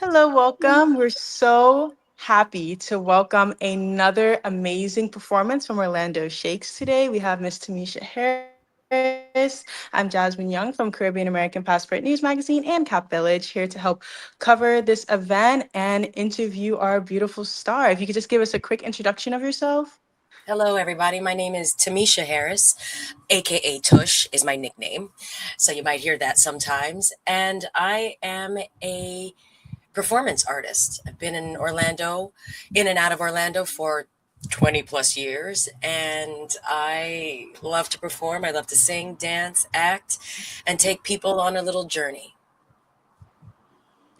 Hello, welcome. We're so happy to welcome another amazing performance from Orlando Shakes today. We have Miss Tamisha Harris. I'm Jasmine Young from Caribbean American Passport News Magazine and Cap Village, here to help cover this event and interview our beautiful star. If you could just give us a quick introduction of yourself. Hello, everybody. My name is Tamisha Harris, aka Tush is my nickname. So you might hear that sometimes. And I am a performance artist. I've been in Orlando, in and out of Orlando for 20 plus years. And I love to perform. I love to sing, dance, act, and take people on a little journey.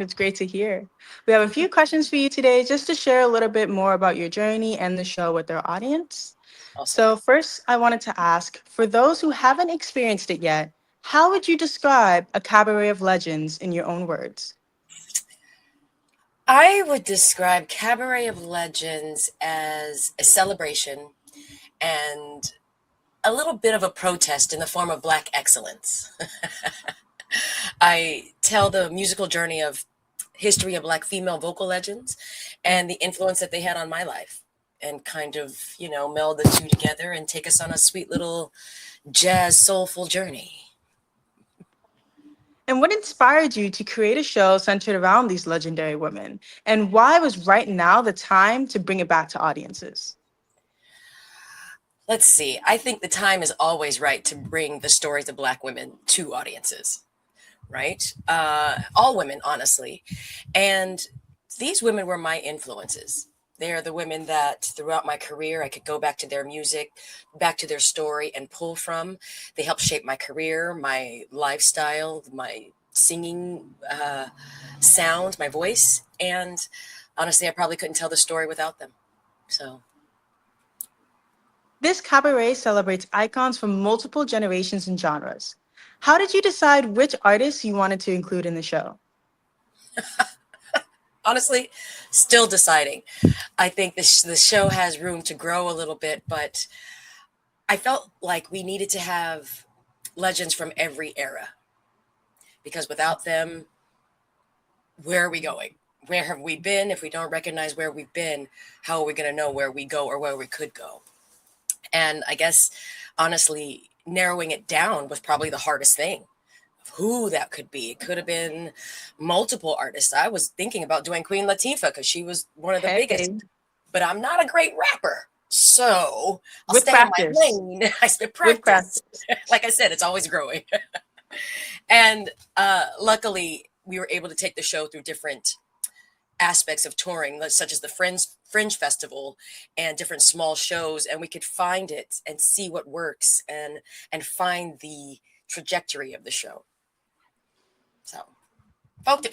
It's great to hear. We have a few questions for you today just to share a little bit more about your journey and the show with our audience. Awesome. So, first, I wanted to ask for those who haven't experienced it yet, how would you describe a cabaret of legends in your own words? I would describe Cabaret of Legends as a celebration and a little bit of a protest in the form of Black excellence. I tell the musical journey of history of Black female vocal legends and the influence that they had on my life, and kind of, meld the two together and take us on a sweet little jazz soulful journey. And what inspired you to create a show centered around these legendary women? And why was right now the time to bring it back to audiences? Let's see. I think the time is always right to bring the stories of Black women to audiences, right? All women, honestly. And these women were my influences. They are the women that throughout my career I could go back to their music, back to their story and pull from. They helped shape my career, my lifestyle, my singing sound, my voice. And honestly, I probably couldn't tell the story without them. So This cabaret celebrates icons from multiple generations and genres. How did you decide which artists you wanted to include in the show? honestly, still deciding. I think the show has room to grow a little bit, but I felt like we needed to have legends from every era because without them, where are we going? Where have we been? If we don't recognize where we've been, how are we going to know where we go or where we could go? And I guess, honestly, narrowing it down was probably the hardest thing. Who that could be. It could have been multiple artists. I was thinking about doing Queen Latifah because she was one of the biggest, Hey, but I'm not a great rapper. So I'll with stay in my practice. lane. I spent With practice. practice. Like I said, it's always growing. And luckily, we were able to take the show through different aspects of touring, such as the Fringe Festival and different small shows, and we could find it and see what works and find the trajectory of the show. So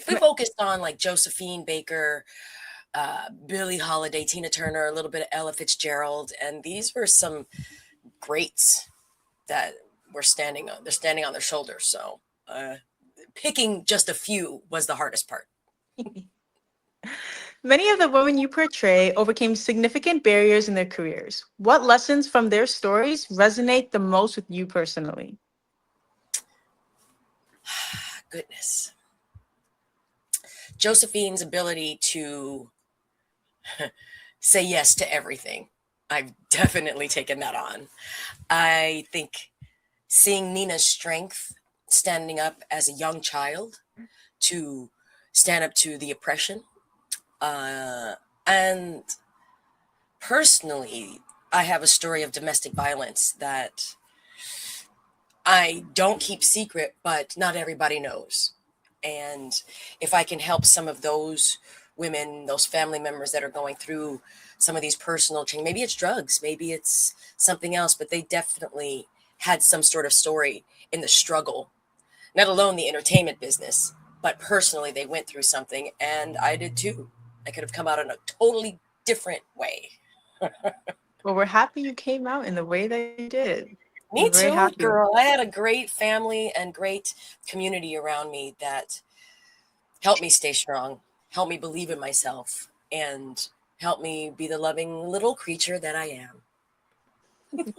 we focused on like Josephine Baker, Billie Holiday, Tina Turner, a little bit of Ella Fitzgerald, and these were some greats that were standing on. They're standing on their shoulders. So picking just a few was the hardest part. Many of the women you portray overcame significant barriers in their careers. What lessons from their stories resonate the most with you personally? Goodness, Josephine's ability to say yes to everything. I've definitely taken that on. I think seeing Nina's strength standing up as a young child to stand up to the oppression. And personally, I have a story of domestic violence that I don't keep secret, but not everybody knows. And if I can help some of those women, those family members that are going through some of these personal change, maybe it's drugs, maybe it's something else, but they definitely had some sort of story in the struggle, not alone the entertainment business, but personally they went through something and I did too. I could have come out in a totally different way. Well, we're happy you came out in the way that you did. We're Me very too, happy. girl. I had a great family and great community around me that helped me stay strong, helped me believe in myself, and helped me be the loving little creature that I am.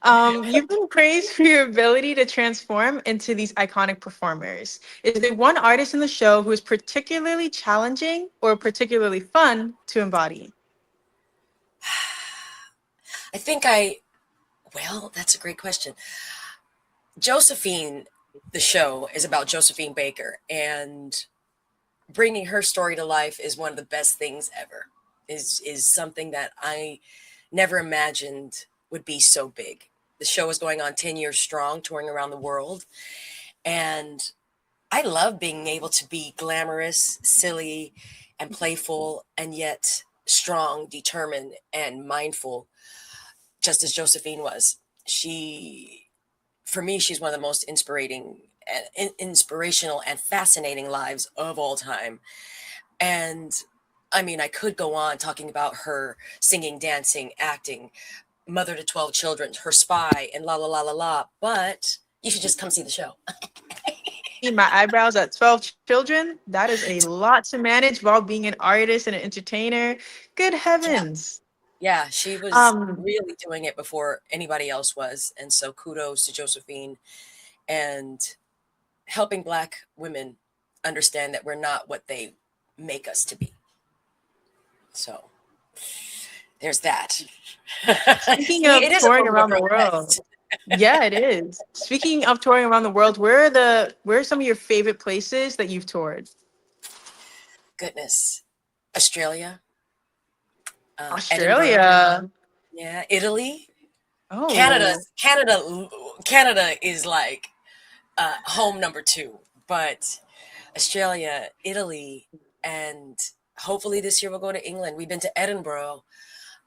You've been praised for your ability to transform into these iconic performers. Is there one artist in the show who is particularly challenging or particularly fun to embody? I think well, that's a great question. Josephine, the show is about Josephine Baker, and bringing her story to life is one of the best things ever. Is something that I never imagined would be so big. The show is going on 10 years strong, touring around the world, and I love being able to be glamorous, silly, and playful, and yet strong, determined, and mindful, just as Josephine was. She, for me, she's one of the most inspirational and fascinating lives of all time. And I mean, I could go on talking about her singing, dancing, acting, mother to 12 children, her spy, and la la la la la. But you should just come see the show. See my eyebrows at 12 children? That is a lot to manage while being an artist and an entertainer. Good Yeah. heavens. Yeah, she was Um, really doing it before anybody else was. And so kudos to Josephine and helping Black women understand that we're not what they make us to be. So there's that. Speaking See, of it is a touring moment around of the world, protest. yeah, it is. Speaking of touring around the world, where are some of your favorite places that you've toured? Goodness. Australia, Edinburgh, Australia. yeah, Italy, Canada. Oh, Canada is like home number two, but Australia, Italy, and hopefully this year we'll go to England. We've been to Edinburgh,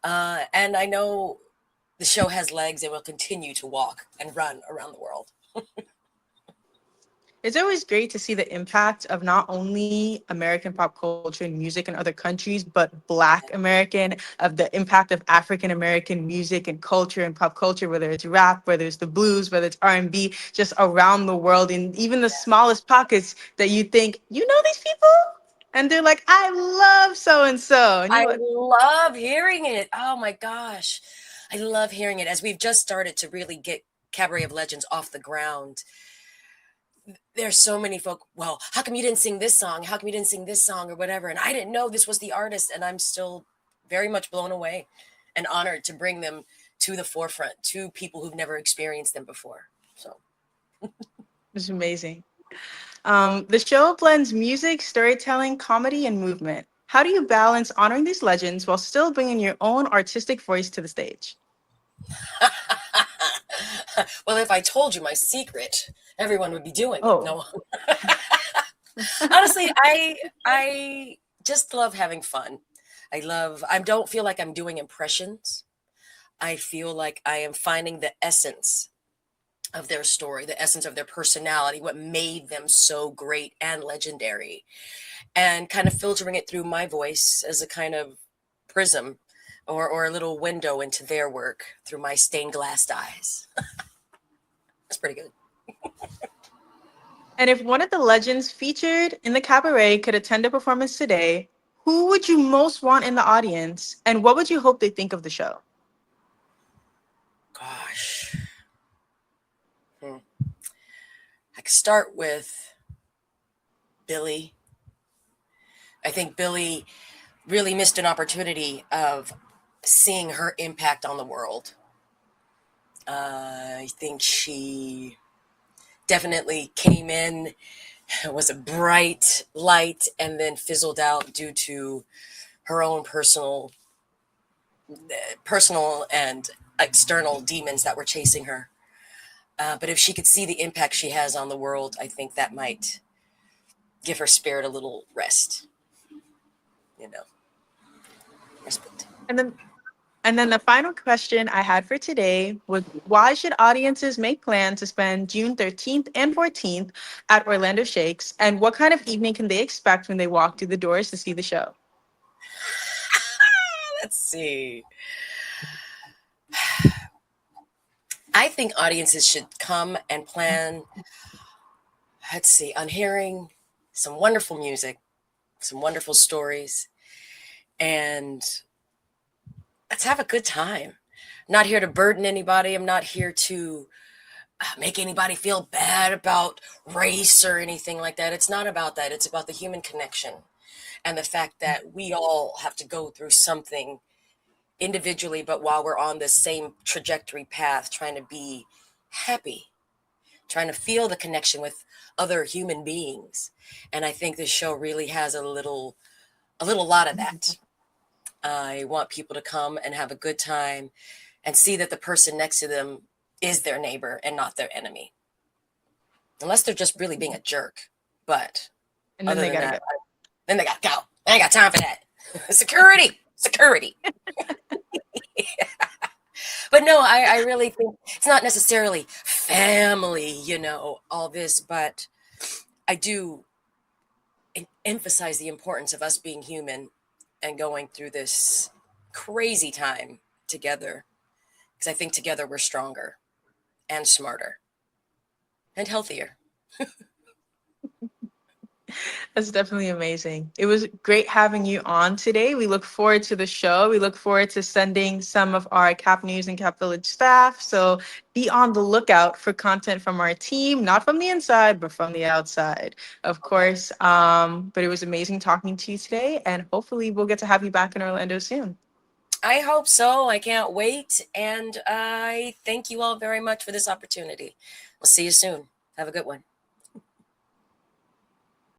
and I know the show has legs and will continue to walk and run around the world. it's always great to see the impact of not only American pop culture and music in other countries, but Black American, of the impact of African American music and culture and pop culture, whether it's rap, whether it's the blues, whether it's R&B, just around the world, in even the smallest pockets that you think, you know these people? And they're like, I love so and so. And you're I like, love hearing it. Oh my gosh. I love hearing it as we've just started to really get Cabaret of Legends off the ground. There's so many folk, well, how come you didn't sing this song? How come you didn't sing this song or whatever? And I didn't know this was the artist. And I'm still very much blown away and honored to bring them to the forefront to people who've never experienced them before. So it's amazing. The show blends music, storytelling, comedy, and movement. How do you balance honoring these legends while still bringing your own artistic voice to the stage? well, if I told you my secret, everyone would be doing it. Oh, No, honestly, I just love having fun. I don't feel like I'm doing impressions. I feel like I am finding the essence of their story, the essence of their personality, what made them so great and legendary, and kind of filtering it through my voice as a kind of prism or a little window into their work through my stained glass eyes. That's pretty good. and if one of the legends featured in the cabaret could attend a performance today, who would you most want in the audience, and what would you hope they think of the show? Gosh. Hmm. I could start with Billie. I think Billie really missed an opportunity of seeing her impact on the world. I think she definitely came in, was a bright light, and then fizzled out due to her own personal and external demons that were chasing her. But if she could see the impact she has on the world, I think that might give her spirit a little rest, you know, respite. And then And then the final question I had for today was, why should audiences make plans to spend June 13th and 14th at Orlando Shakes? And what kind of evening can they expect when they walk through the doors to see the show? Let's see. I think audiences should come and plan, let's see, on hearing some wonderful music, some wonderful stories, and let's have a good time. not here to burden anybody. I'm not here to make anybody feel bad about race or anything like that. It's not about that. It's about the human connection and the fact that we all have to go through something individually, but while we're on the same trajectory path, trying to be happy, trying to feel the connection with other human beings. And I think this show really has a little lot of that. I want people to come and have a good time and see that the person next to them is their neighbor and not their enemy. Unless they're just really being a jerk. But And then other they than gotta that, go. then they got to go. I ain't got time for that. Security, security. But no, I really think it's not necessarily family, all this, but I do emphasize the importance of us being human and going through this crazy time together. Because I think together we're stronger and smarter and healthier. That's definitely amazing. It was great having you on today. We look forward to the show. We look forward to sending some of our Cap News and Cap Village staff. So be on the lookout for content from our team, not from the inside, but from the outside, of Okay. course. But it was amazing talking to you today, and hopefully we'll get to have you back in Orlando soon. I hope so. I can't wait. And I thank you all very much for this opportunity. We'll see you soon. Have a good one.